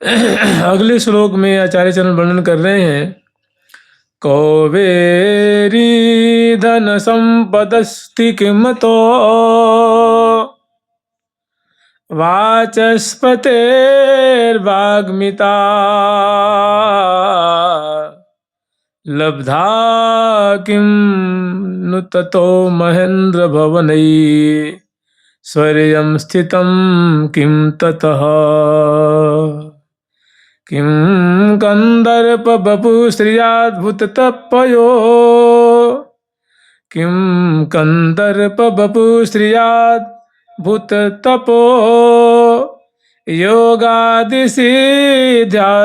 अगले श्लोक में आचार्य चरण वर्णन कर रहे हैं, कौवेरी धन संपदस्ति किमतो वाचस्पतेर्वाग्मिता लब्धा किं नु ततो महेन्द्र भवनै स्वर्यं स्थितं किं ततः किं कंदर्प बपु श्रियाद्भुत तपयो किं कंदर्प बपु श्रियाद्भुत तपो योगादिसिद्ध्या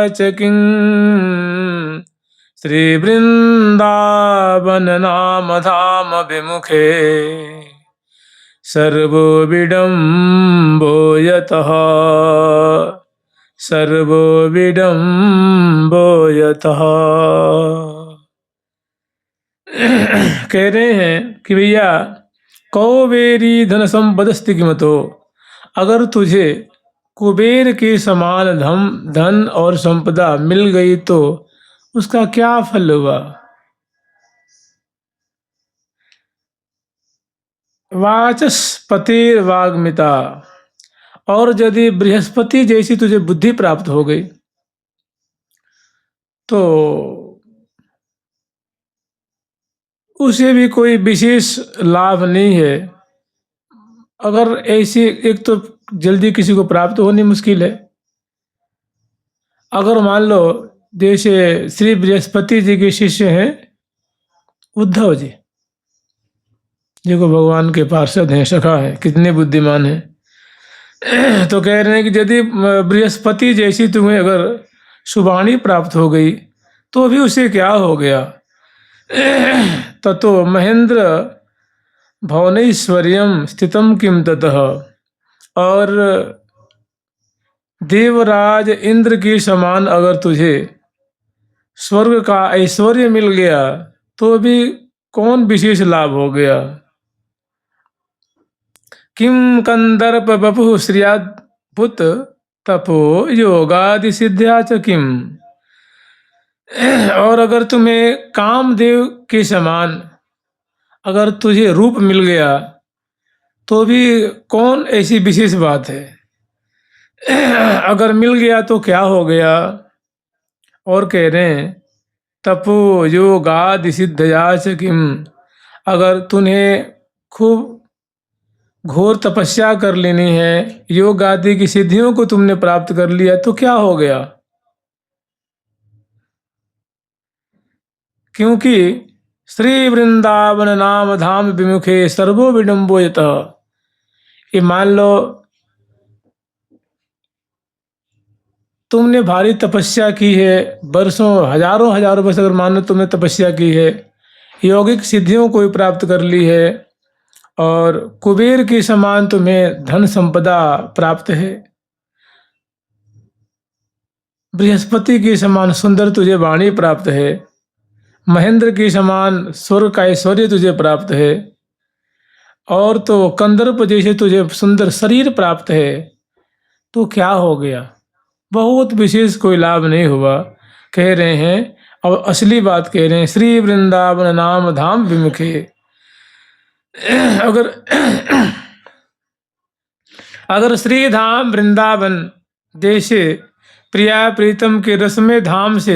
च किं श्री वृंदावन नाम धाम विमुखे सर्वो विडम्बो यतः सर्वो विडम्बो यतः। कह रहे हैं कि भैया कौबेरी धन संपदस्ति कीमतो, अगर तुझे कुबेर के समान धन और संपदा मिल गई तो उसका क्या फल हुआ। वाचस्पतिर वाग्मिता, और यदि बृहस्पति जैसी तुझे बुद्धि प्राप्त हो गई तो उसे भी कोई विशेष लाभ नहीं है। अगर ऐसी, एक तो जल्दी किसी को प्राप्त होनी मुश्किल है। अगर मान लो जैसे श्री बृहस्पति जी के शिष्य हैं उद्धव जी, जिनको भगवान के पार्षद हैं, सखा हैं, कितने बुद्धिमान हैं, तो कह रहे हैं कि यदि बृहस्पति जैसी तुम्हें अगर शुभाणी प्राप्त हो गई तो भी उसे क्या हो गया। ततो महेंद्र भुवनैश्वर्यं स्थितम किम ततः, और देवराज इंद्र के समान अगर तुझे स्वर्ग का ऐश्वर्य मिल गया तो भी कौन विशेष लाभ हो गया। किम कंदर्प बपु श्रियाद्भुत तपो योगादि सिद्ध्या च किम, और अगर तुम्हें कामदेव के समान अगर तुझे रूप मिल गया तो भी कौन ऐसी विशेष बात है। अगर मिल गया तो क्या हो गया। और कह रहे हैं तपो योगादि सिद्धया च किम, अगर तुम्हें खूब घोर तपस्या कर लेनी है, योग आदि की सिद्धियों को तुमने प्राप्त कर लिया तो क्या हो गया। क्योंकि श्री वृंदावन नाम धाम विमुखे सर्वो विडम्बो यतः, ये मान लो तुमने भारी तपस्या की है, वर्षों हजारों वर्ष अगर मान लो तुमने तपस्या की है, यौगिक सिद्धियों को भी प्राप्त कर ली है, और कुबेर के समान तुम्हें धन संपदा प्राप्त है, बृहस्पति के समान सुंदर तुझे वाणी प्राप्त है, महेंद्र के समान स्वर्ग का ऐश्वर्य तुझे प्राप्त है, और तो कंदर्प जैसे तुझे सुंदर शरीर प्राप्त है, तो क्या हो गया। बहुत विशेष कोई लाभ नहीं हुआ। कह रहे हैं, और असली बात कह रहे हैं, श्री वृंदावन नाम धाम विमुखे, अगर श्री धाम वृंदावन जैसे प्रिया प्रीतम के रसमय धाम से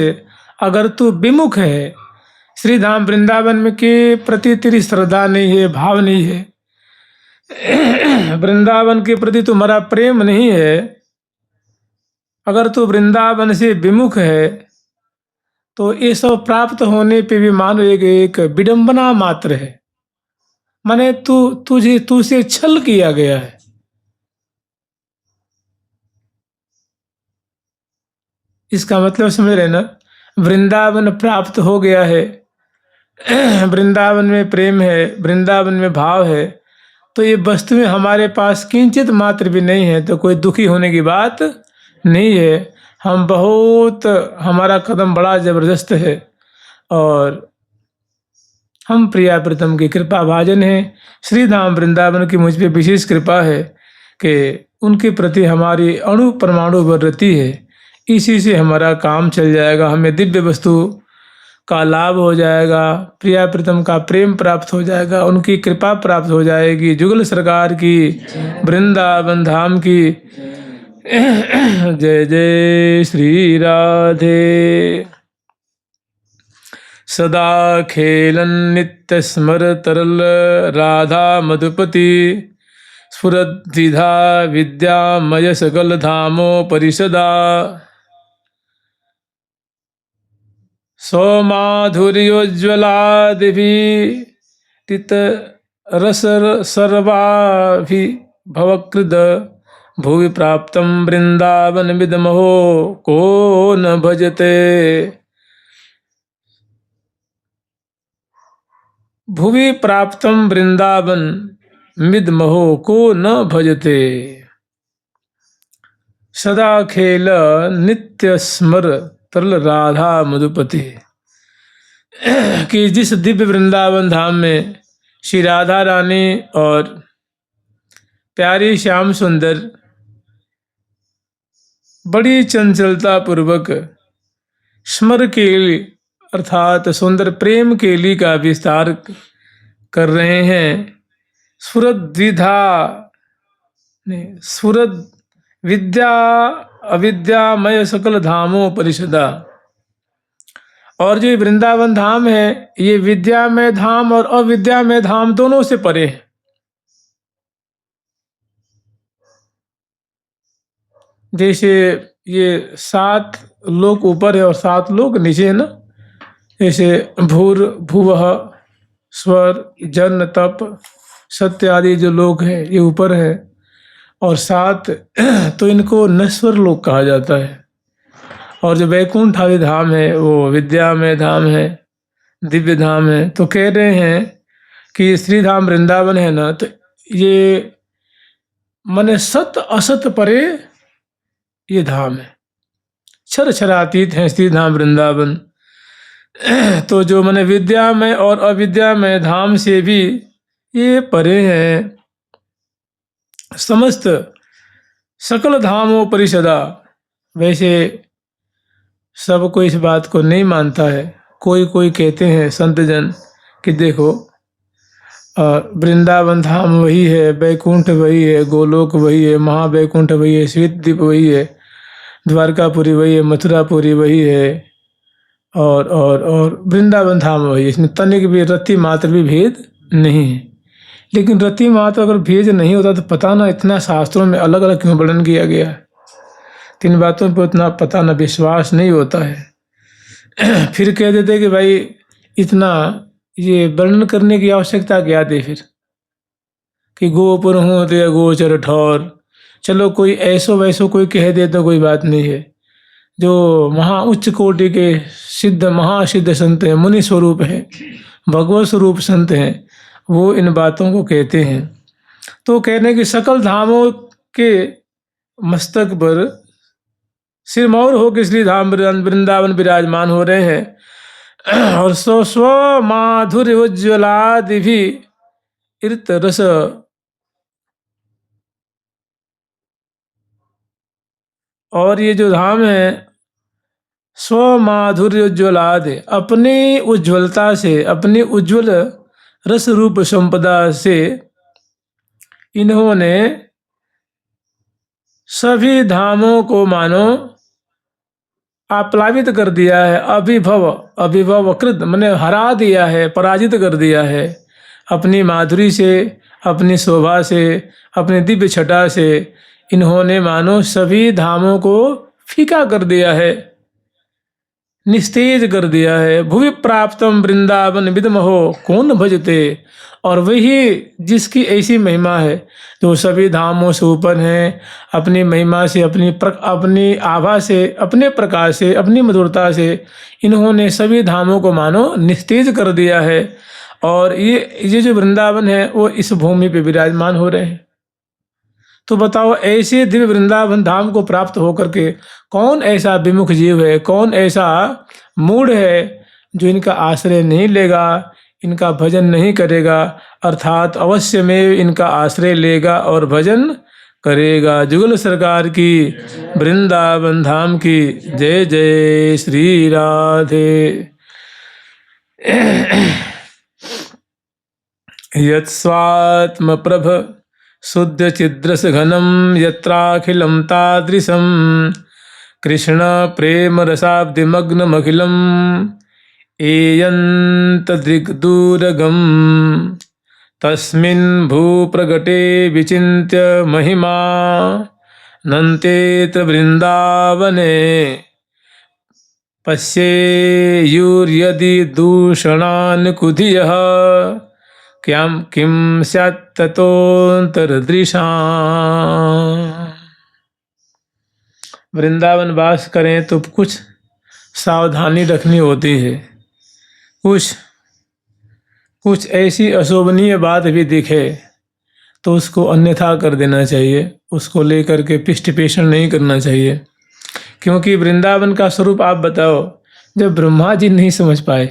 अगर तू विमुख है, श्री धाम वृंदावन में के प्रति तेरी श्रद्धा नहीं है, भाव नहीं है, वृंदावन के प्रति तुम्हारा प्रेम नहीं है, अगर तू वृंदावन से विमुख है तो ये सब प्राप्त होने पे भी मानो एक विडंबना मात्र है। माने तुझसे छल किया गया है। इसका मतलब समझ रहे ना, वृंदावन प्राप्त हो गया है, वृंदावन में प्रेम है, वृंदावन में भाव है, तो ये वस्तुएं हमारे पास किंचित मात्र भी नहीं है तो कोई दुखी होने की बात नहीं है। हम बहुत, हमारा कदम बड़ा जबरदस्त है और हम प्रिया प्रीतम की कृपा भाजन हैं। श्री धाम वृंदावन की मुझ पे विशेष कृपा है कि उनके प्रति हमारी अणु परमाणु बढ़ती है। इसी से हमारा काम चल जाएगा, हमें दिव्य वस्तु का लाभ हो जाएगा, प्रिया प्रीतम का प्रेम प्राप्त हो जाएगा, उनकी कृपा प्राप्त हो जाएगी। जुगल सरकार की, वृंदावन धाम की जय जय श्री राधे। सदा खेलन नित्य स्मर तरल राधा मधुपति, स्फुरद्विधा विद्यामय सकल धामो परिषदा। सौमाधुर्योज्ज्वलादिभिरित रस सर्वाभिभवकृद, भुवि प्राप्तं वृंदावनमिदमहो को न भजते। भुवि प्राप्तं वृंदावनमिदमहो को न भजते। सदा खेल नित्य स्मर तरल राधा मधुपति, कि जिस दिव्य वृंदावन धाम में श्री राधा रानी और प्यारी श्याम सुंदर बड़ी चंचलता पूर्वक स्मर केली अर्थात सुंदर प्रेम केली का विस्तार कर रहे हैं। स्फुरद्विधा स्फुरद विद्या अविद्यामय सकल धामों परिषदा। और जो वृंदावन धाम है ये विद्यामय धाम और अविद्यामय धाम दोनों से परे है। जैसे ये 7 लोक ऊपर है और 7 लोक नीचे है ना, जैसे भूर भुवः स्वर जन तप सत्य आदि जो लोक है ये ऊपर है, और 7 तो इनको नश्वर लोक कहा जाता है। और जो वैकुंठ आदि धाम है वो विद्यामय धाम है, दिव्य धाम है। तो कह रहे हैं कि श्री धाम वृंदावन है ना, तो ये मने सत असत परे ये धाम है, क्षर क्षरातीत है श्री धाम वृंदावन। तो जो मने विद्यामय और अविद्यामय धाम से भी ये परे है। समस्त सकल धामों परिषदा। वैसे सब कोई इस बात को नहीं मानता है, कोई कोई कहते हैं संत जन कि देखो वृंदावन धाम वही है, बैकुंठ वही है, गोलोक वही है, महावैकुंठ वही है, श्वेतद्वीप वही है, द्वारकापुरी वही है, मथुरापुरी वही है, और वृंदावन धाम वही है। इसमें तनिक भी रत्ती मात्र भी भेद नहीं है। लेकिन रत्ती मात्र अगर भेद नहीं होता तो पता ना इतना शास्त्रों में अलग अलग क्यों वर्णन किया गया है। 3 बातों पर उतना पता ना विश्वास नहीं होता है। फिर कह देते कि भाई इतना ये वर्णन करने की आवश्यकता क्या थी फिर, कि गोपुर हूँ तो गोचर ठौर। चलो कोई ऐसो वैसो कोई कह दे तो कोई बात नहीं है। जो महा उच्च कोटि के सिद्ध महासिद्ध संत हैं, मुनि स्वरूप हैं, भगवत स्वरूप संत हैं, वो इन बातों को कहते हैं। तो कहने की सकल धामों के मस्तक पर सिरमौर हो के श्री धाम वृंदावन विराजमान हो रहे हैं। और स्व माधुर्य उज्ज्वलादि भी इर्त रस, और ये जो धाम है स्व माधुर्य उज्ज्वलादि, अपनी उज्ज्वलता से, अपनी उज्ज्वल रस रूप संपदा से इन्होंने सभी धामों को मानो आप्लावित कर दिया है। अभिभवकृत माने हरा दिया है, पराजित कर दिया है। अपनी माधुरी से, अपनी शोभा से, अपनी दिव्य छटा से इन्होंने मानो सभी धामों को फीका कर दिया है, निस्तेज कर दिया है। भुवि प्राप्तम वृंदावन विदमहो कौन भजते। और वही जिसकी ऐसी महिमा है जो सभी धामों से ऊपर हैं, अपनी महिमा से, अपनी आभा से, अपने प्रकाश से, अपनी मधुरता से इन्होंने सभी धामों को मानो निस्तेज कर दिया है। और ये जो वृंदावन है वो इस भूमि पे विराजमान हो रहे हैं। तो बताओ ऐसे दिव्य वृंदावन धाम को प्राप्त होकर के कौन ऐसा विमुख जीव है, कौन ऐसा मूढ़ है जो इनका आश्रय नहीं लेगा, इनका भजन नहीं करेगा, अर्थात अवश्य में इनका आश्रय लेगा और भजन करेगा। जुगल सरकार की, वृंदावन धाम की जय जय श्री राधे। यत्स्वात्मप्रभ शुद्ध चिद्रस घनम यत्राखिलं तादृशं कृष्ण प्रेम रसाब्धिमग्नमखिलम् एयंत दिग्दूरगम तस्मिन् भूप्रगटे विचिन्त्य महिमा नन्तेत्र वृन्दावने पश्येयुर्यदि दूषणान् कुधियः किं स्यात् ततोऽन्तर्दृशा। वृंदावन वास करें तो कुछ सावधानी रखनी होती है। कुछ ऐसी अशोभनीय बात भी दिखे तो उसको अन्यथा कर देना चाहिए, उसको लेकर के पृष्ठ पेषण नहीं करना चाहिए। क्योंकि वृंदावन का स्वरूप आप बताओ, जब ब्रह्मा जी नहीं समझ पाए,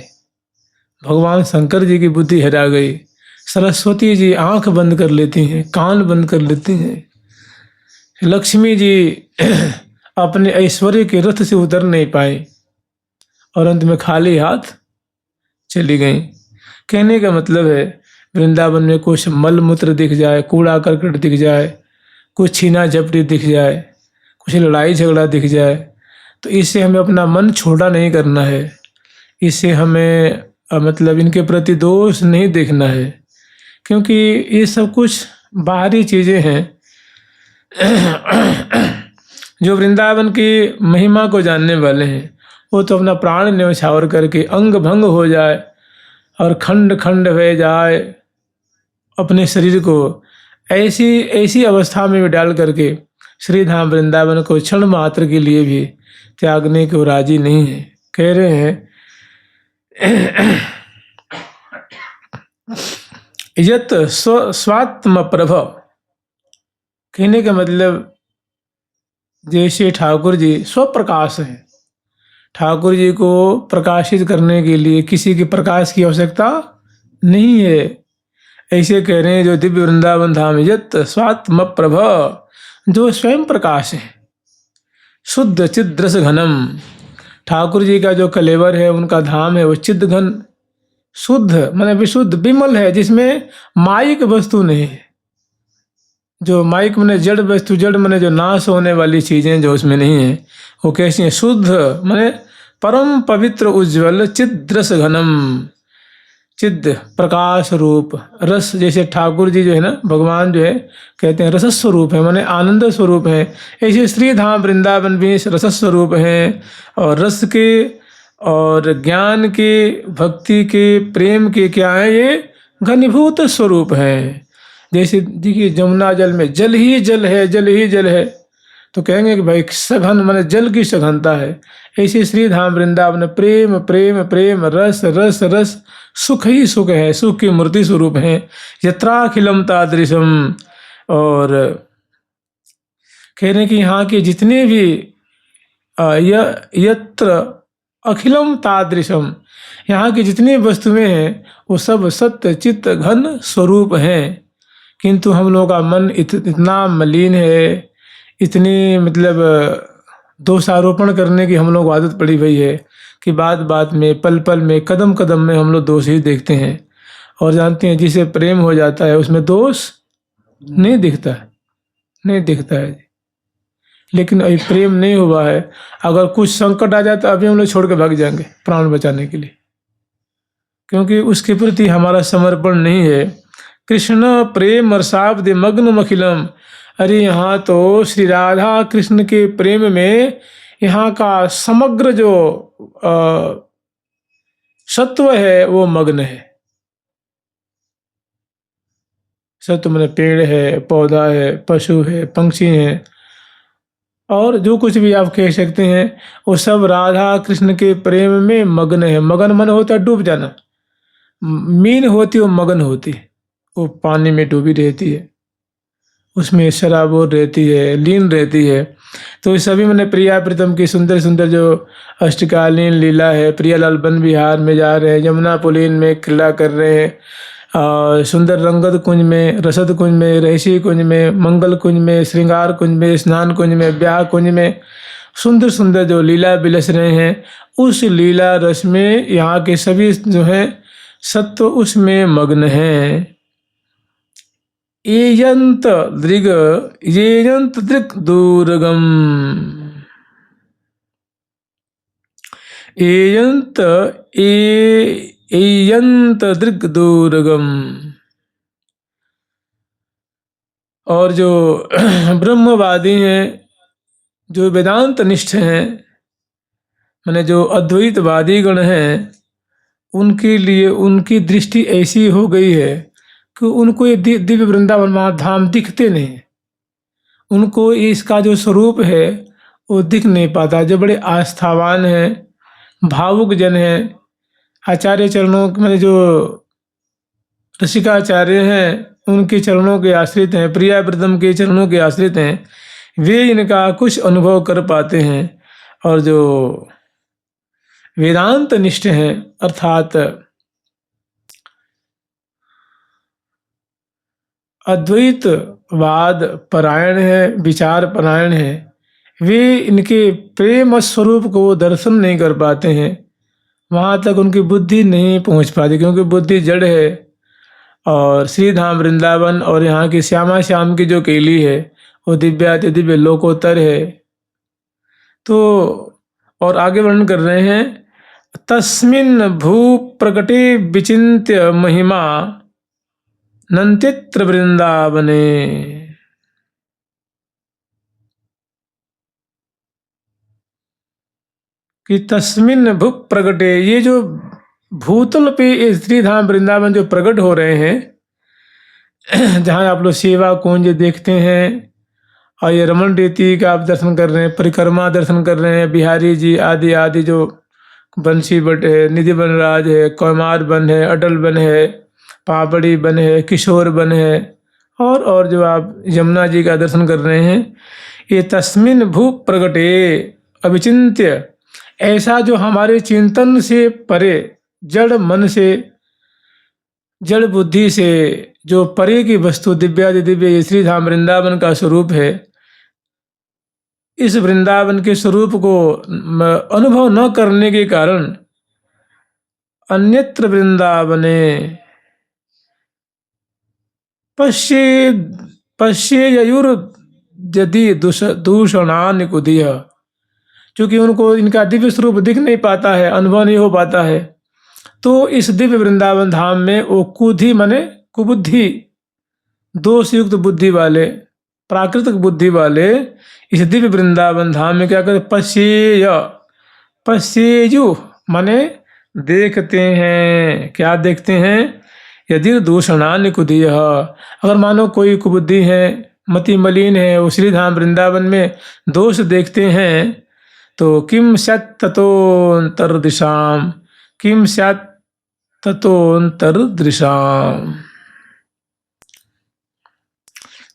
भगवान शंकर जी की बुद्धि हरा गई, सरस्वती जी आंख बंद कर लेती हैं, कान बंद कर लेती हैं, लक्ष्मी जी अपने ऐश्वर्य के रथ से उतर नहीं पाए और अंत में खाली हाथ चली गई। कहने का मतलब है, वृंदावन में कुछ मल मूत्र दिख जाए, कूड़ा करकट दिख जाए, कुछ छीना झपटी दिख जाए, कुछ लड़ाई झगड़ा दिख जाए, तो इससे हमें अपना मन छोटा नहीं करना है। इससे हमें मतलब इनके प्रति दोष नहीं देखना है, क्योंकि ये सब कुछ बाहरी चीज़ें हैं। जो वृंदावन की महिमा को जानने वाले हैं वो तो अपना प्राण न्यौछावर करके अंग भंग हो जाए और खंड खंड हो जाए, अपने शरीर को ऐसी अवस्था में भी डाल करके श्रीधाम वृंदावन को क्षण मात्र के लिए भी त्यागने को राजी नहीं है। कह रहे हैं यत स्वात्म प्रभ, कहने का मतलब जैसे ठाकुर जी स्वप्रकाश हैं, ठाकुर जी को प्रकाशित करने के लिए किसी के प्रकाश की आवश्यकता नहीं है। ऐसे कह रहे हैं जो दिव्य वृंदावन धाम यत स्वात्म प्रभ, जो स्वयं प्रकाश है, शुद्ध चिद्रस घनम, ठाकुर जी का जो कलेवर है, उनका धाम है वो चिद्ध घन, शुद्ध माने विशुद्ध, विमल है, जिसमें माइक वस्तु नहीं है। जो माइक माने जड़ वस्तु, जड़ माने जो नाश होने वाली चीजें जो उसमें नहीं है, वो कैसी है? शुद्ध माने परम पवित्र उज्ज्वल चिद्रस घनम, चिद्ध प्रकाश रूप, रस, जैसे ठाकुर जी जो है ना, भगवान जो है कहते हैं रस स्वरूप है, माने आनंद स्वरूप है। ऐसे श्री धाम वृंदावन भी रस स्वरूप हैं, और रस के और ज्ञान के, भक्ति के, प्रेम के क्या है? ये घनीभूत स्वरूप है। जैसे देखिए जमुना जल में जल ही जल है, जल ही जल है, तो कहेंगे कि भाई सघन माने जल की सघनता है। ऐसे श्री धाम वृंदावन प्रेम प्रेम प्रेम, रस रस रस, सुख ही सुख है, सुख की मूर्ति स्वरूप है। यत्राखिलम तादृशम, और कह रहे कि यहाँ के जितने भी यत्र अखिलम तादृशम, यहाँ की जितनी वस्तुएं हैं वो सब सत्य चित्त घन स्वरूप हैं। किंतु हम लोगों का मन इतना मलिन है, इतनी मतलब दोषारोपण करने की हम लोग आदत पड़ी हुई है कि बात बात में, पल पल में, कदम कदम में हम लोग दोष ही देखते हैं। और जानते हैं जिसे प्रेम हो जाता है उसमें दोष नहीं दिखता है, नहीं दिखता है। लेकिन अभी प्रेम नहीं हुआ है, अगर कुछ संकट आ जाता अभी हम लोग छोड़ के भाग जाएंगे प्राण बचाने के लिए, क्योंकि उसके प्रति हमारा समर्पण नहीं है। कृष्ण प्रेम रसाब्ध मग्न मखिलम, अरे यहाँ तो श्री राधा कृष्ण के प्रेम में यहाँ का समग्र जो सत्व है वो मग्न है। सत्व माने पेड़ है, पौधा है, पशु है, पंक्षी है, और जो कुछ भी आप कह सकते हैं, वो सब राधा कृष्ण के प्रेम में मग्न है। मगन मन होता है डूब जाना, मीन होती वो मगन होती है, वो पानी में डूबी रहती है, उसमें शराबोर रहती है, लीन रहती है। तो सभी मैंने प्रिया प्रीतम की सुंदर सुंदर जो अष्टकालीन लीला है, प्रियालाल वन विहार में जा रहे हैं, यमुना पुलीन में क्रीड़ा कर रहे हैं, सुंदर रंगद कुंज में, रसद कुंज में, रहसी कुंज में, मंगल कुंज में, श्रृंगार कुंज में, स्नान कुंज में, ब्याह कुंज में सुंदर सुंदर जो लीला बिलस रहे हैं, उस लीला रस में यहाँ के सभी जो हैं सत्व उसमें मग्न हैं। येयंत दृग दूरगम, एयंत दृग दूरगम। और जो ब्रह्मवादी हैं, जो वेदांत निष्ठ हैं, माने जो अद्वैतवादी गण हैं, उनके लिए उनकी दृष्टि ऐसी हो गई है कि उनको ये दिव्य वृंदावन महाधाम दिखते नहीं। उनको इसका जो स्वरूप है वो दिख नहीं पाता। जो बड़े आस्थावान हैं, भावुक जन हैं, आचार्य चरणों में जो रसिकाचार्य हैं उनके चरणों के आश्रित हैं, प्रियाव्रतम के चरणों के आश्रित हैं, वे इनका कुछ अनुभव कर पाते हैं। और जो वेदांत निष्ठ हैं अर्थात अद्वैतवाद परायण है, विचार परायण है, वे इनके प्रेम स्वरूप को दर्शन नहीं कर पाते हैं। वहाँ तक उनकी बुद्धि नहीं पहुँच पाती, क्योंकि बुद्धि जड़ है। और श्री धाम वृंदावन और यहाँ की श्यामा श्याम की जो केली है वो दिव्याति दिव्य लोकोत्तर है। तो और आगे वर्णन कर रहे हैं, तस्मिन् भू प्रकटे विचिन्त्य महिमा नंतित्र वृंदावने। कि तस्मिन् भू प्रकटे, ये जो भूतल पे श्री धाम वृंदावन जो प्रकट हो रहे हैं, जहाँ आप लोग सेवा कुंज देखते हैं और ये रमन रीति का आप दर्शन कर रहे हैं, परिक्रमा दर्शन कर रहे हैं, बिहारी जी आदि आदि जो बंसी बट है, निधि बनराज है, कौमार बन है, अटल बन है, पापड़ी बन है, किशोर बन है, और जो आप यमुना जी का दर्शन कर रहे हैं, ये तस्मिन् भू प्रगटे अविचिन्त्य, ऐसा जो हमारे चिंतन से परे, जड़ मन से, जड़ बुद्धि से जो परे की वस्तु दिव्यादि दिव्य श्री धाम वृंदावन का स्वरूप है, इस वृंदावन के स्वरूप को अनुभव न करने के कारण अन्यत्र वृंदावने पश्येयुर यदि दूषणानि कुधिय, क्योंकि उनको इनका दिव्य स्वरूप दिख नहीं पाता है, अनुभव नहीं हो पाता है। तो इस दिव्य वृंदावन धाम में वो कुधि माने कुबुद्धि, दोषयुक्त बुद्धि वाले, प्राकृतिक बुद्धि वाले इस दिव्य वृंदावन धाम में क्या करते, पश्येयु माने देखते हैं। क्या देखते हैं? यदि दूषणानि कुधिय, अगर मानो कोई कुबुद्धि है, मति मलिन है, वो श्रीधाम वृंदावन में दोष देखते हैं, तो किम स्यात् ततोऽन्तर्दिशाम, किम स्यात् ततोऽन्तर्दिशाम।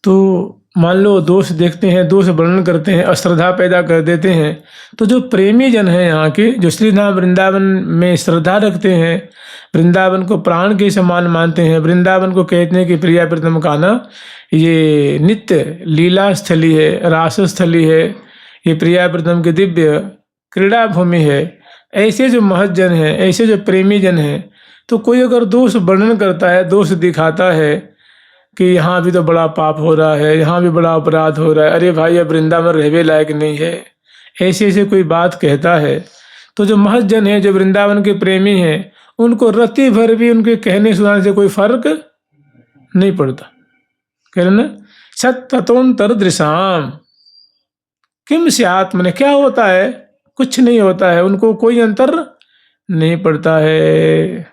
तो मान लो दोष देखते हैं, दोष वर्णन करते हैं, अश्रद्धा पैदा कर देते हैं, तो जो प्रेमी जन हैं यहाँ के, जो श्रीधाम वृंदावन में श्रद्धा रखते हैं, वृंदावन को प्राण के समान मानते हैं, वृंदावन को कहते हैं कि प्रिया प्रीतम का ना ये नित्य लीला स्थली है, रास स्थली है, ये प्रिया प्रीतम की दिव्य क्रीड़ा भूमि है, ऐसे जो महत जन हैं, ऐसे जो प्रेमी जन हैं, तो कोई अगर दोष वर्णन करता है, दोष दिखाता है कि यहाँ भी तो बड़ा पाप हो रहा है, यहाँ भी बड़ा अपराध हो रहा है, अरे भाई अब वृंदावन रहने लायक नहीं है, ऐसे ऐसे कोई बात कहता है, तो जो महत जन है, जो वृंदावन के प्रेमी हैं, उनको रति भर भी उनके कहने सुनाने से कोई फर्क नहीं पड़ता। कह रहे ना, सत ततोऽन्तर्दृशाम किम स्यात्, माने क्या होता है? कुछ नहीं होता है, उनको कोई अंतर नहीं पड़ता है।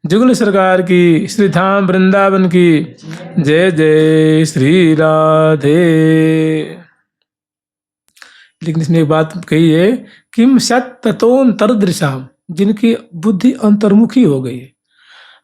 जुगल सरकार की, श्री धाम वृंदावन की जय जय श्री राधे। लेकिन इसमें एक बात कही है, किम स्यात् ततोऽन्तर्दृशाम, जिनकी बुद्धि अंतर्मुखी हो गई है,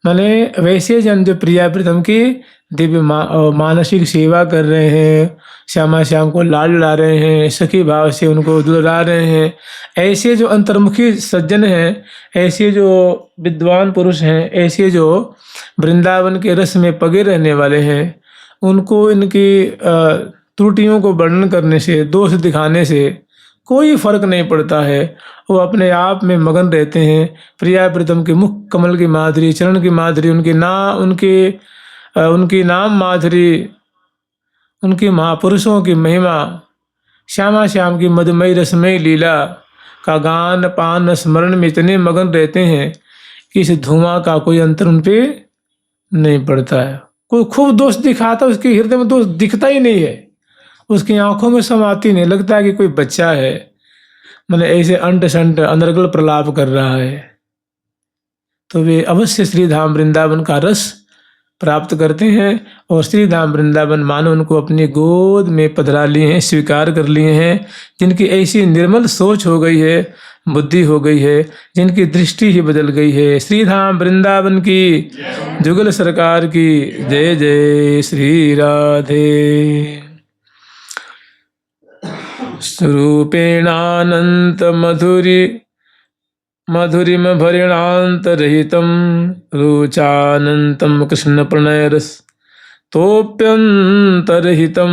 माने वैसे जन जो प्रिया प्रीतम की दिव्य मानसिक सेवा कर रहे हैं, श्यामा श्याम को लाड ला रहे हैं, सखी भाव से उनको दुलारा रहे हैं। ऐसे जो अंतर्मुखी सज्जन हैं, ऐसे जो विद्वान पुरुष हैं, ऐसे जो वृंदावन के रस में पगे रहने वाले हैं, उनको इनकी त्रुटियों को वर्णन करने से, दोष दिखाने से कोई फर्क नहीं पड़ता है। वो अपने आप में मगन रहते हैं। प्रिया प्रीतम के मुख कमल की माधुरी, चरण की माधुरी, उनकी नाम माधुरी, उनकी महापुरुषों की महिमा, श्यामा श्याम की मधुमयी रसमयी लीला का गान पान स्मरण में इतने मगन रहते हैं कि इस धुआं का कोई अंतर उन पे नहीं पड़ता है। कोई खूब दोष दिखाता, उसके हृदय में दोष दिखता ही नहीं है, उसकी आंखों में समाती नहीं, लगता है कि कोई बच्चा है, मैंने ऐसे अंट संट अनर्गल प्रलाप कर रहा है। तो वे अवश्य श्री धाम वृंदावन का रस प्राप्त करते हैं और श्री धाम वृंदावन मानो उनको अपनी गोद में पधरा लिए हैं, स्वीकार कर लिए हैं। जिनकी ऐसी निर्मल सोच हो गई है, बुद्धि हो गई है, जिनकी दृष्टि ही बदल गई है। श्री धाम वृंदावन की, जुगल सरकार की जय जय श्री राधे। स्वरूपेणानंत मधुरिम भरिणांतरहितं रुचानंतं कृष्ण प्रणयरस तोप्यंतरहितं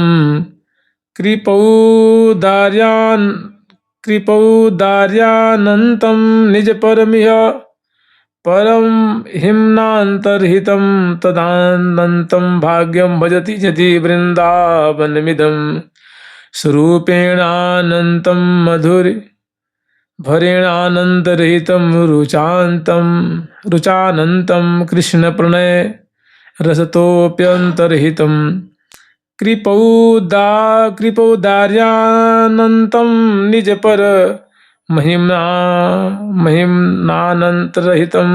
कृपौदार्यानंतं निज परमिह परम हिम्नांतरहितं तदानंतं भाग्यं भजति यदि वृंदावनमिदं स्वरूपेणानंतं मधुरि भरेणानंतरहितं रुचानंतं कृष्ण प्रणय रसतोप्यंतरहितं कृपौदार्यानंतं निज पर महिम्नानंतरहितं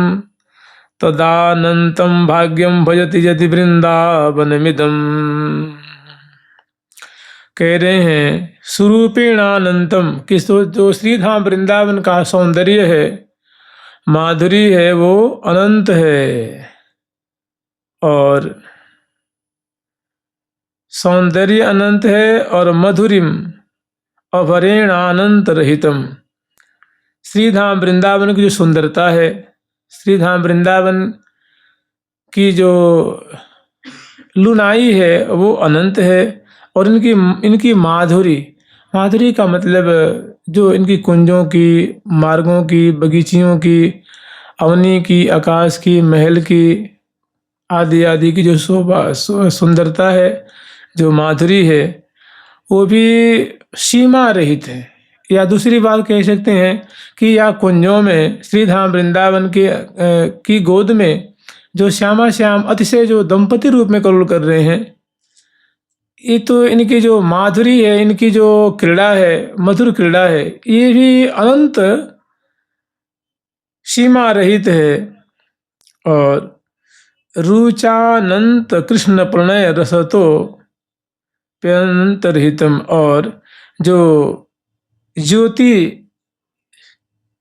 तदानंतं भाग्यं भजति यदि वृंदावनमिदम्। कह रहे हैं स्वरूपेणानंतम, कि जो श्रीधाम वृंदावन का सौंदर्य है, माधुरी है, वो अनंत है और सौंदर्य अनंत है और मधुरिम अभरेणानंत रहितम। श्रीधाम वृंदावन की जो सुंदरता है, श्रीधाम वृंदावन की जो लुनाई है वो अनंत है और इनकी माधुरी का मतलब जो इनकी कुंजों की, मार्गों की, बगीचियों की, अवनी की, आकाश की, महल की आदि की जो शोभा सुंदरता है, जो माधुरी है, वो भी सीमा रहित है। या दूसरी बात कह सकते हैं कि या कुंजों में श्रीधाम वृंदावन की गोद में जो श्यामा श्याम अतिशय जो दंपति रूप में करुण कर रहे हैं, ये तो इनकी जो माधुरी है, इनकी जो क्रीड़ा है, मधुर क्रीड़ा है, ये भी अनंत सीमा रहित है। और रुचानंत कृष्ण प्रणय रसतो प्यंतरहितम, और जो ज्योति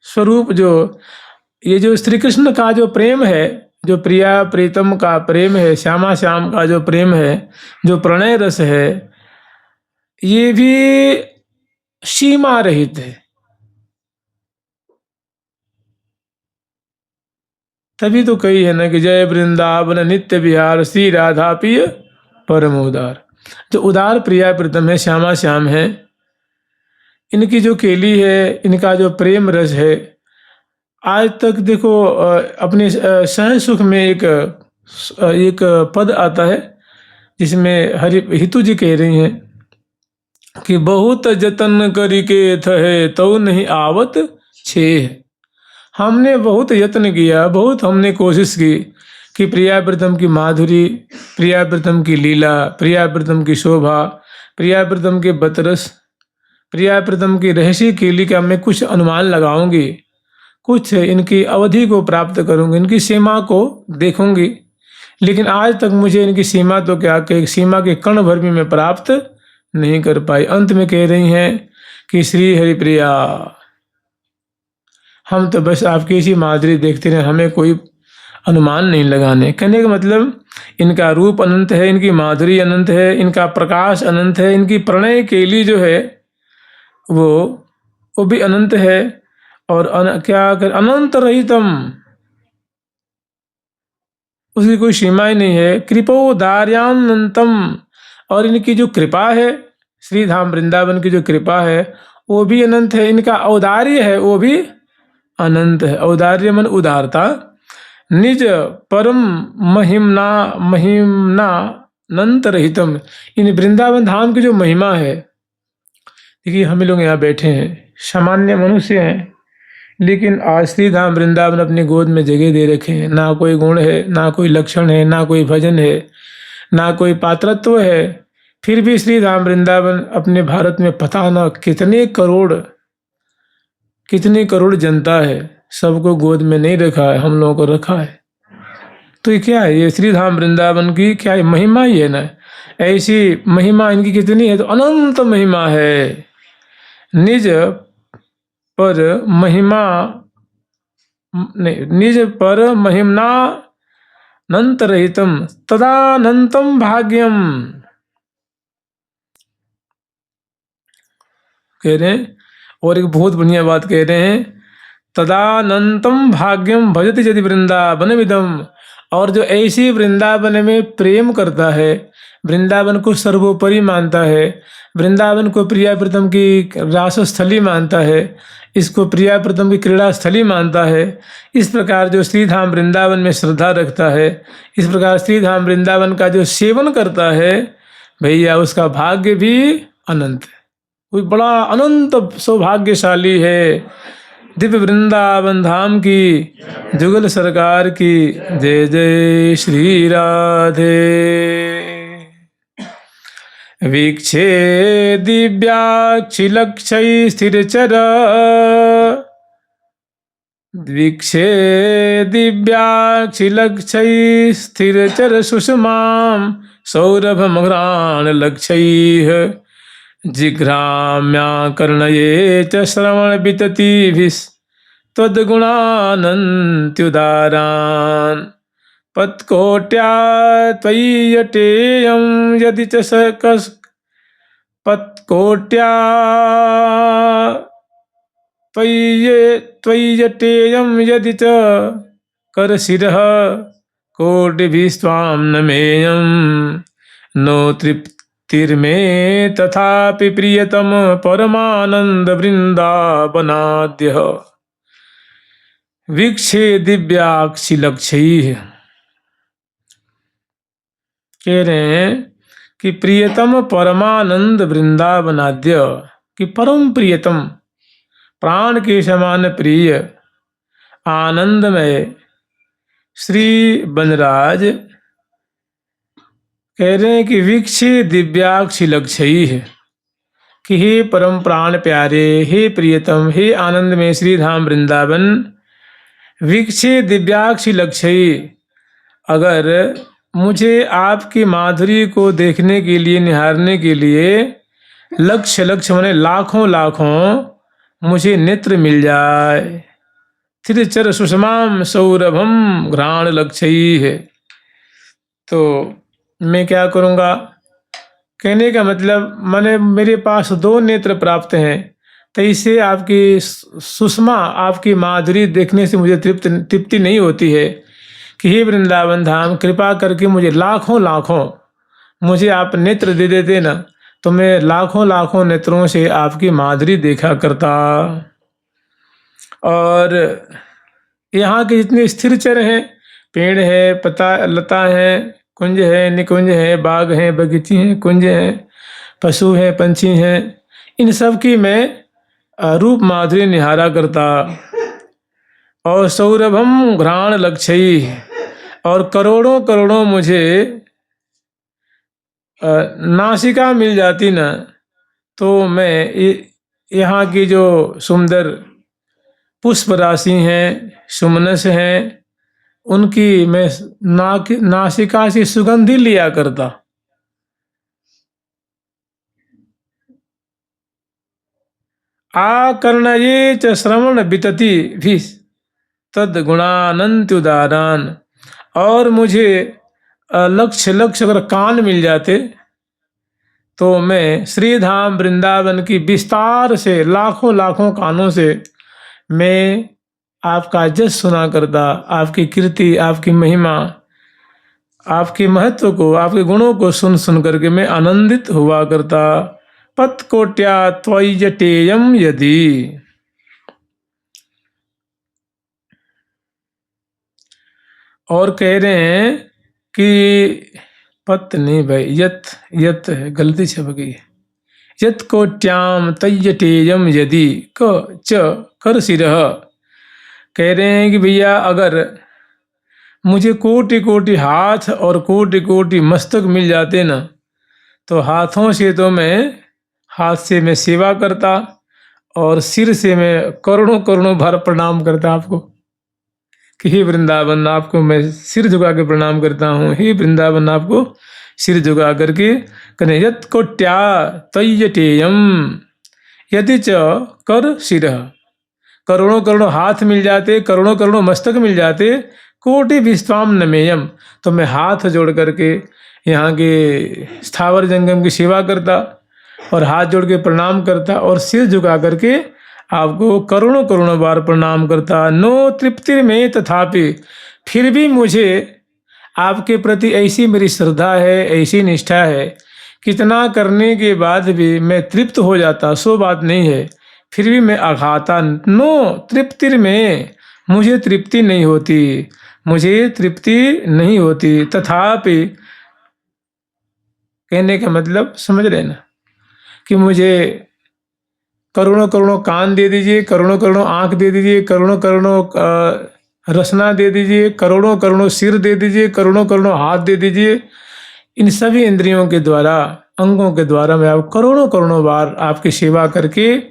स्वरूप जो ये जो श्री कृष्ण का जो प्रेम है, जो प्रिया प्रीतम का प्रेम है, श्यामा श्याम का जो प्रेम है, जो प्रणय रस है, ये भी सीमा रहित है। तभी तो कही है ना कि जय वृंदावन नित्य विहार श्री राधा प्रिय परम उदार। जो उदार प्रिया प्रीतम है, श्यामा श्याम है, इनकी जो केली है, इनका जो प्रेम रस है, आज तक देखो अपने सहज सुख में एक पद आता है जिसमें हितू जी कह रही हैं कि बहुत जतन करिके थहे तो नहीं आवत छे। हमने बहुत यत्न किया, बहुत हमने कोशिश की कि प्रिया प्रीतम की माधुरी, प्रिया प्रीतम की लीला, प्रिया प्रीतम की शोभा, प्रिया प्रीतम के बतरस, प्रिया प्रीतम की रहस्य केली का मैं कुछ अनुमान लगाऊंगी, कुछ इनकी अवधि को प्राप्त करूंगी, इनकी सीमा को देखूंगी, लेकिन आज तक मुझे इनकी सीमा तो क्या कि सीमा के कण भर भी मैं प्राप्त नहीं कर पाई। अंत में कह रही हैं कि श्री हरिप्रिया, हम तो बस आपकी इसी माधुरी देखते रहे, हमें कोई अनुमान नहीं लगाने। कहने का मतलब इनका रूप अनंत है, इनकी माधुरी अनंत है, इनका प्रकाश अनंत है, इनकी प्रणय केली जो है वो भी अनंत है। और क्या कर अनंत रहितम, उसकी कोई सीमा ही नहीं है। कृपोदार्यानंतम, और इनकी जो कृपा है, श्री धाम वृंदावन की जो कृपा है वो भी अनंत है। इनका औदार्य है वो भी अनंत है। औदार्य मन उदारता। निज परम महिमना महिमना अनंत रहितम, इन वृंदावन धाम की जो महिमा है। देखिए हम लोग यहाँ बैठे हैं, सामान्य मनुष्य हैं, लेकिन आज श्री धाम वृंदावन अपनी गोद में जगह दे रखे हैं। ना कोई गुण है, ना कोई लक्षण है, ना कोई भजन है, ना कोई पात्रत्व है, फिर भी श्री धाम वृंदावन अपने भारत में पता ना कितनी करोड़ जनता है, सबको गोद में नहीं रखा है, हम लोगों को रखा है। तो ये क्या है? ये श्री धाम वृंदावन की क्या है? महिमा ही है ना। ऐसी महिमा इनकी कितनी है? तो अनंत महिमा है। निज पर महिमा नहीं, निज पर महिमना अनंत रहितम तदानंतम भाग्यम, कह रहे हैं। और एक बहुत बढ़िया बात कह रहे हैं, तदानंतम भाग्यम भजति यदि वृंदावन विदम। और जो ऐसी वृंदावन में प्रेम करता है, वृंदावन को सर्वोपरि मानता है, वृंदावन को प्रिया प्रीतम की रास स्थली मानता है, इसको प्रिया प्रीतम की क्रीड़ा स्थली मानता है, इस प्रकार जो श्री धाम वृंदावन में श्रद्धा रखता है, इस प्रकार श्री धाम वृंदावन का जो सेवन करता है, भैया उसका भाग्य भी अनंत है। कोई बड़ा अनंत सौभाग्यशाली है। दिव्य वृंदावन धाम की, जुगल सरकार की जय जय श्री राधे। वीक्षे दिव्याक्षिलक्षै स्थिरचर, वीक्षे दिव्याक्षिलक्षै स्थिरचर सुषमां सौरभमघ्राणलक्षैः जिघ्राम्याकर्णये च श्रवणविततिभिस्त्वद्गुणानन्त्युदारान् पत्कोट्या त्वय्यटेयं यदि च सकस् पत्कोट्या त्वय्यटेयं यदि च करशिरः कोटिभिस्त्वां नमेयं नो तृप्तिर्मे तथापि प्रियतम परमानंद वृंदावनाद्यः वीक्षे दिव्याक्षि लक्ष्य। कह रहे हैं कि प्रियतम परमानंद वृंदावनाद्य, कि परम प्रियतम प्राण के समान प्रिय आनंदमय श्री बनराज कह रहे हैं कि वीक्षे दिव्याक्षि लक्ष्य है, कि हे परम प्राण प्यारे, हे प्रियतम, हे आनंद में श्री धाम वृंदावन, वीक्षे दिव्याक्षि लक्ष्य, अगर मुझे आपकी माधुरी को देखने के लिए, निहारने के लिए लक्ष्य माने लाखों लाखों मुझे नेत्र मिल जाए। त्रिचर सुषमाम सौरभम घ्राण लक्ष्य है, तो मैं क्या करूँगा? कहने का मतलब माने मेरे पास 2 नेत्र प्राप्त हैं, तो इससे आपकी सुषमा, आपकी माधुरी देखने से मुझे तृप्ति नहीं होती है कि हे वृंदावन धाम, कृपा करके मुझे लाखों मुझे आप नेत्र दे देते ना, तो मैं लाखों नेत्रों से आपकी माधुरी देखा करता। और यहाँ के जितने स्थिरचर हैं, पेड़ है, पता लता है, कुंज है, निकुंज है, बाग हैं, बगीची हैं, कुंज हैं, पशु हैं, पंछी हैं, इन सब की मैं रूप माधुरी निहारा करता। और सौरभम घ्राण लक्ष्य, और करोड़ों मुझे नासिका मिल जाती ना, तो मैं यहाँ की जो सुंदर पुष्प राशि हैं, सुमनस हैं, उनकी मैं नासिका से सुगंधी लिया करता। आकर्णये च श्रवण वितति भी तद गुणानंत्युदारान, और मुझे लक्ष्य लक्ष्य अगर कान मिल जाते तो मैं श्री धाम वृंदावन की विस्तार से लाखों लाखों कानों से मैं आपका जस सुना करता, आपकी कीर्ति, आपकी महिमा, आपके महत्व को, आपके गुणों को सुन सुन करके मैं आनंदित हुआ करता। पत्कोट्या त्वय्यटेयम यदि, और कह रहे हैं कि पत नहीं भाई, यत यत है, गलती छप गई है। यत कोट्याम तय्यटेयम यदि क च कर सिरह, कह रहे हैं कि भैया अगर मुझे कोटि कोटि हाथ और कोटि कोटि मस्तक मिल जाते ना, तो हाथों से तो मैं, हाथ से मैं सेवा करता और सिर से मैं करोड़ों करोड़ों बार प्रणाम करता आपको कि हे वृंदावन, आपको मैं सिर झुका के प्रणाम करता हूँ। हे वृंदावन, आपको सिर झुका करके करें। यत कोट्या तय्यटेयम यदि च कर सिरह, करोड़ों करोड़ों हाथ मिल जाते, करोड़ों करोड़ों मस्तक मिल जाते, कोटि विश्वाम नमेयम, तो मैं हाथ जोड़ करके यहाँ के स्थावर जंगम की सेवा करता और हाथ जोड़ के प्रणाम करता और सिर झुका करके आपको करोड़ों करोड़ों बार प्रणाम करता। नो तृप्ति में तथापि, फिर भी मुझे आपके प्रति ऐसी मेरी श्रद्धा है, ऐसी निष्ठा है, कितना करने के बाद भी मैं तृप्त हो जाता, सो बात नहीं है, फिर भी मैं अघाता। नो तृप्ति में, मुझे तृप्ति नहीं होती, मुझे तृप्ति नहीं होती। तथापि कहने का मतलब समझ रहे ना, कि मुझे करोड़ों करोड़ों कान दे दीजिए, करोड़ों करोड़ों आंख दे दीजिए, करोड़ों करोड़ों रसना दे दीजिए, करोड़ों करोड़ों सिर दे दीजिए, करोड़ों करोड़ों हाथ दे दीजिए, इन सभी इंद्रियों के द्वारा, अंगों के द्वारा मैं आप करोड़ों करोड़ों बार आपकी सेवा करके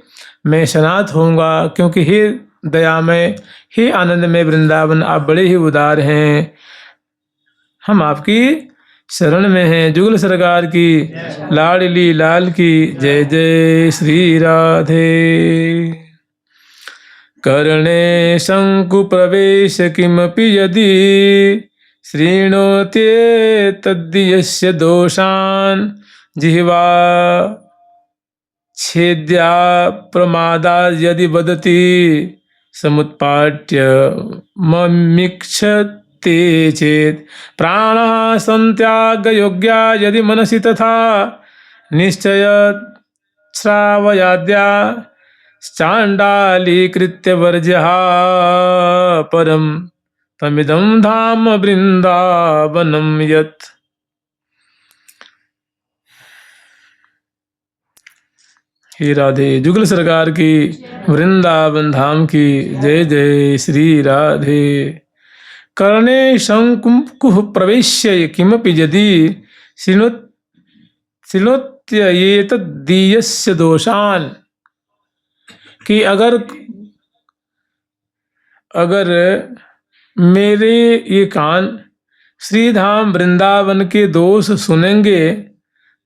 मैं सनात होऊंगा। क्योंकि हे दयामय, हे आनंदमय वृंदावन, आप बड़े ही उदार हैं, हम आपकी शरण में हैं। जुगल सरकार की लाडली लाल की जय जय श्री राधे। कर्णे शंकु प्रवेश किमपि यदि श्रृणोते तद्यस्य दोषान्, जिह्वा छेद्या प्रमादा यदि वदति समुत्पाट्य ममीक्षते चेत्, प्राणाः संत्याग योग्या यदि मनसि तथा निश्चय श्रावयाद्या चाण्डालीकृत्य वर्ज्यः परम तमिदं धाम वृंदावनम यत्। हे राधे, जुगल सरकार की, वृंदावन धाम की जय जय श्री राधे। कर्णे शंकुः प्रवेश्य किमपि यदि शृणोत्येतद्दीयस्य दोषान्, कि अगर मेरे ये कान श्रीधाम वृंदावन के दोष सुनेंगे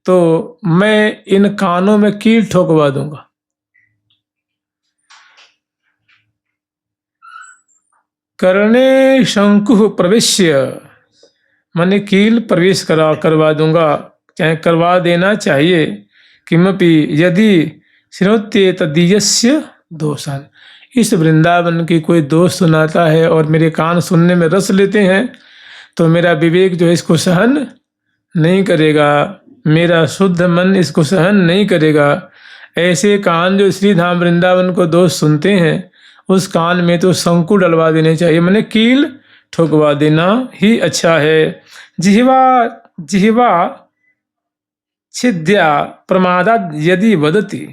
तो मैं इन कानों में कील ठोकवा दूंगा। कर्णे शंकुः प्रवेश्य माने कील प्रवेश करवा दूंगा, चाहे करवा देना चाहिए। किमपि यदि श्रोत्ये तदीयस्य दोषान्, इस वृंदावन की कोई दोष सुनाता है और मेरे कान सुनने में रस लेते हैं, तो मेरा विवेक जो है इसको सहन नहीं करेगा, मेरा शुद्ध मन इसको सहन नहीं करेगा। ऐसे कान जो श्री धाम वृंदावन को दोष सुनते हैं, उस कान में तो शंकु डलवा देने चाहिए, मैंने कील ठोकवा देना ही अच्छा है। जिह्वा छिद्या प्रमादाद यदि वदति,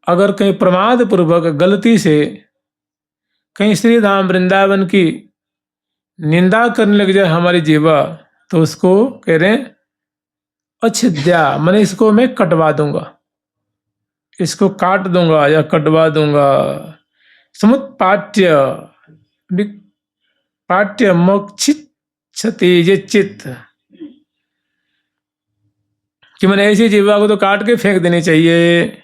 अगर कहीं प्रमाद पूर्वक गलती से कहीं श्री धाम वृंदावन की निंदा करने लग जाए हमारी जिह्वा, तो उसको कह रहे हैं अच्छिद्या, मैंने इसको मैं कटवा दूंगा, इसको काट दूंगा या कटवा दूंगा। समुत्पाट्य पाट्य मोक्षिच्छति ये चित्त, कि मैंने ऐसी जिह्वा को तो काट के फेंक देनी चाहिए।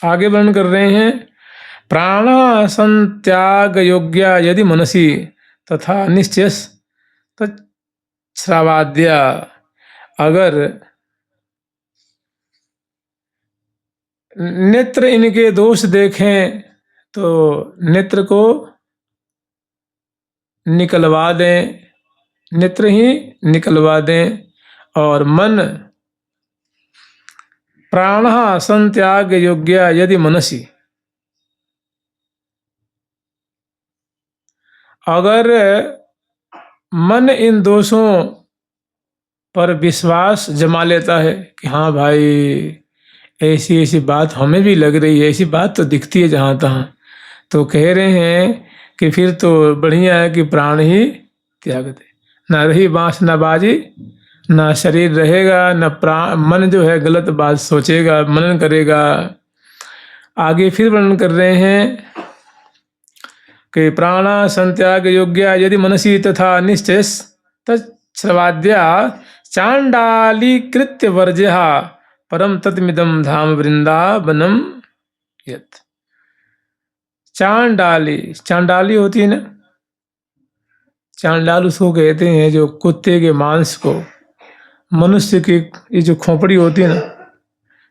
आगे वर्णन कर रहे हैं, प्राण संत्याग योग्या यदि मनसी तथा निश्चय तच्छ्रवाद्या। अगर नेत्र इनके दोष देखें तो नेत्र को निकलवा दें, नेत्र ही निकलवा दें। और मन प्राण संत्याग योग्या यदि मनसी, अगर मन इन दोषों पर विश्वास जमा लेता है कि हाँ भाई ऐसी ऐसी बात हमें भी लग रही है, ऐसी बात तो दिखती है जहाँ तहाँ, तो कह रहे हैं कि फिर तो बढ़िया है कि प्राण ही त्याग दे। ना रही बांस ना बाजी, ना शरीर रहेगा, न प्राण, मन जो है गलत बात सोचेगा, मनन करेगा। आगे फिर वर्णन कर रहे हैं कि प्राणा संत्याग योग्या यदि मनसी तथा निश्चय तच्छ्रवाद्या चांडाली कृत्य वर्ज्या परम तत्मिदम धाम वृंदावनम यत्। चांडाली, चांडाली होती है ना, चांडाल उसको कहते हैं जो कुत्ते के मांस को, मनुष्य की ये जो खोपड़ी होती है ना,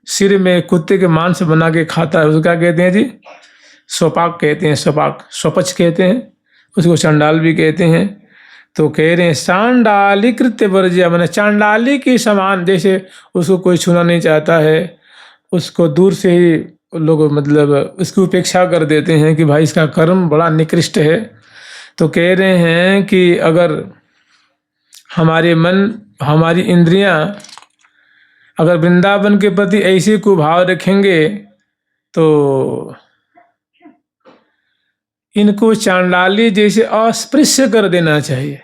सिर में कुत्ते के मांस बना के खाता है, उसको क्या कहते हैं जी? सोपाक कहते हैं, सोपाक, सोपच कहते हैं, उसको चांडाल भी कहते हैं। तो कह रहे हैं चांडाली कृत्य वर्ज्य, मैंने चांडाली के समान, जैसे उसको कोई छूना नहीं चाहता है, उसको दूर से ही लोग मतलब उसकी उपेक्षा कर देते हैं कि भाई इसका कर्म बड़ा निकृष्ट है। तो कह रहे हैं कि अगर हमारे मन, हमारी इंद्रियां अगर वृंदावन के प्रति ऐसे कुभाव रखेंगे तो इनको चांडाली जैसे अस्पृश्य कर देना चाहिए।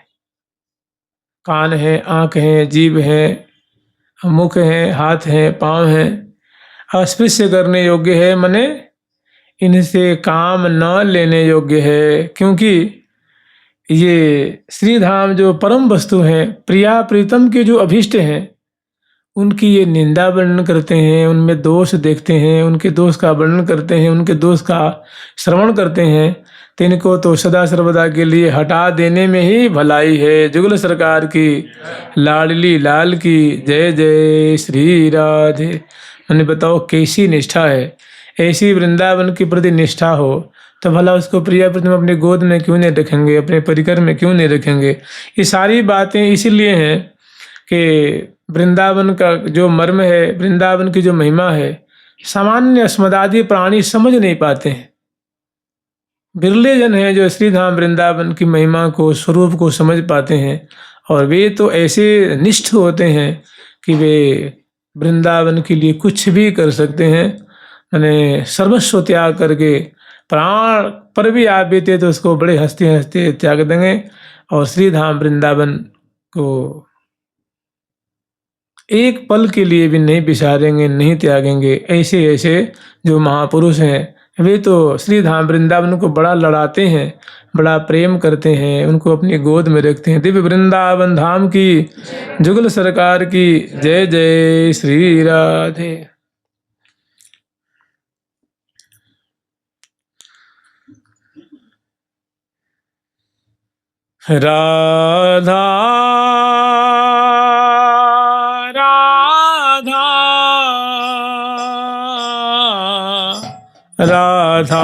कान है, आँख है, जीभ है, मुख है, हाथ है, पाँव है, अस्पृश्य करने योग्य है, मने इनसे काम न लेने योग्य है। क्योंकि ये श्रीधाम जो परम वस्तु हैं, प्रिया प्रीतम के जो अभीष्ट हैं, उनकी ये निंदा वर्णन करते हैं, उनमें दोष देखते हैं, उनके दोष का वर्णन करते हैं, उनके दोष का श्रवण करते हैं, तो इनको तो सदा सर्वदा के लिए हटा देने में ही भलाई है। जुगल सरकार की लाडली लाल की जय जय श्री राधे। मैंने बताओ कैसी निष्ठा है, ऐसी वृंदावन के प्रति निष्ठा हो तो भला उसको प्रिया प्रीतम अपने गोद में क्यों नहीं रखेंगे, अपने परिकर में क्यों नहीं रखेंगे। ये सारी बातें इसीलिए हैं कि वृंदावन का जो मर्म है, वृंदावन की जो महिमा है, सामान्य अस्मदादि प्राणी समझ नहीं पाते हैं। बिरले जन हैं जो श्रीधाम वृंदावन की महिमा को, स्वरूप को समझ पाते हैं। और वे तो ऐसे निष्ठ होते हैं कि वे वृंदावन के लिए कुछ भी कर सकते हैं, मैंने सर्वस्व त्याग करके प्राण पर भी आप बीते तो उसको बड़े हंसते हंसते त्याग देंगे और श्रीधाम वृंदावन को एक पल के लिए भी नहीं बिसारेंगे, नहीं त्यागेंगे। ऐसे ऐसे जो महापुरुष हैं वे तो श्रीधाम वृंदावन को बड़ा लड़ाते हैं, बड़ा प्रेम करते हैं, उनको अपनी गोद में रखते हैं। दिव्य वृंदावन धाम की, जुगल सरकार की जय जय श्री राधे। राधा राधा राधा